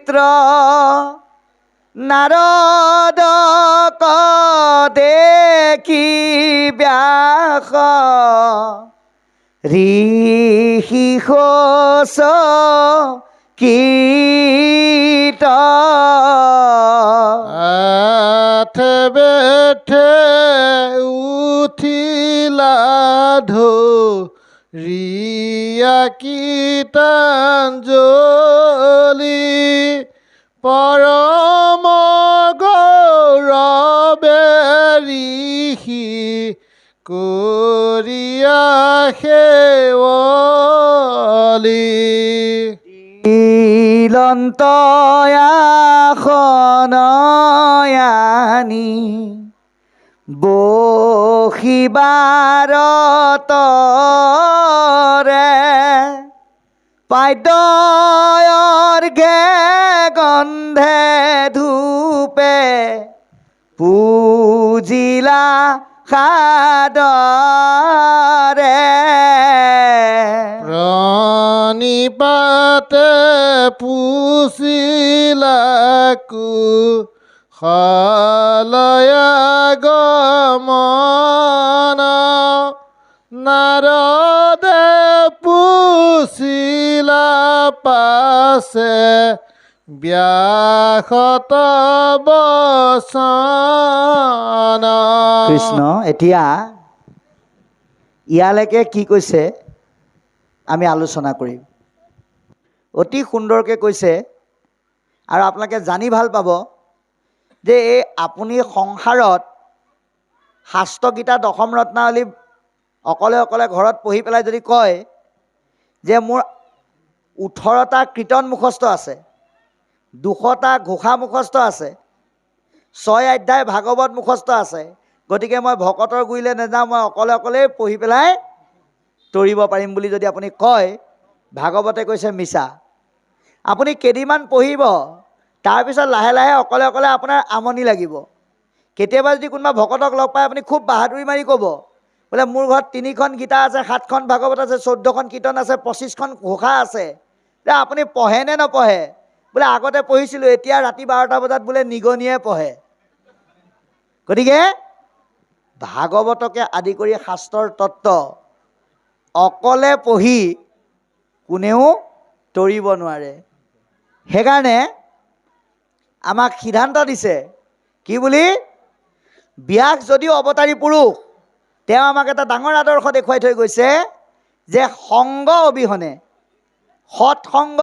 চিত্র নারদক দেখি ব্যাস ঋষি ঘোষ কীট আঠে বেঠে উঠিলা ঢোরিয়া কীটাঞ্জলি পৰম গৌৰৱে ঋষি কৰিয়া সেৱলি দিলন্তয়াখনয়ানি বহিবাৰতৰে পাদ্যৰ্ঘে গন্ধে ধূপে পূজিলা সাদৰে প্ৰণিপাতে পুছিলাকু শালয়া গমন নাৰদে পুছিলা পাছে ব্যাসত বচন। কৃষ্ণ এতিয়া ইয়ালৈকে কি কৈছে আমি আলোচনা কৰিম। অতি সুন্দৰকৈ কৈছে আৰু আপোনালোকে জানি ভাল পাব যে এই আপুনি সংসাৰত শাস্ত্ৰগীতা দশম ৰত্নাৱলী অকলে অকলে ঘৰত পঢ়ি পেলাই যদি কয় যে মোৰ 18টা কীৰ্তন মুখস্থ আছে, 200টা ঘোষা মুখস্থ আছে, 6 অধ্যায় ভাগৱত মুখস্থ আছে, গতিকে মই ভকতৰ গুৰিলৈ নাযাওঁ, মই অকলে অকলেই পঢ়ি পেলাই তৰিব পাৰিম বুলি যদি আপুনি কয়, ভাগৱতে কৈছে মিছা। আপুনি কেইদিনমান পঢ়িব, তাৰপিছত লাহে লাহে অকলে অকলে আপোনাৰ আমনি লাগিব। কেতিয়াবা যদি কোনোবা ভকতক লগ পাই আপুনি খুব বাহাদুৰি মাৰি ক'ব বোলে মোৰ ঘৰত 3খন গীতা আছে, 7খন ভাগৱত আছে, 14খন কীৰ্তন আছে, 25খন ঘোষা আছে, যে আপুনি পঢ়ে নে নপঢ়ে? বোলে আগতে পঢ়িছিলোঁ, এতিয়া ৰাতি 12টা বজাত বোলে নিগনিয়ে পঢ়ে। গতিকে ভাগৱতকে আদি কৰি শাস্ত্ৰৰ তত্ত্ব অকলে পঢ়ি কোনেও তৰিব নোৱাৰে। সেইকাৰণে আমাক সিদ্ধান্ত দিছে কি বুলি? ব্যাস যদিও অৱতাৰী পুৰুষ, তেওঁ আমাক এটা ডাঙৰ আদৰ্শ দেখুৱাই থৈ গৈছে যে সংগ অবিহনে, সৎসংগ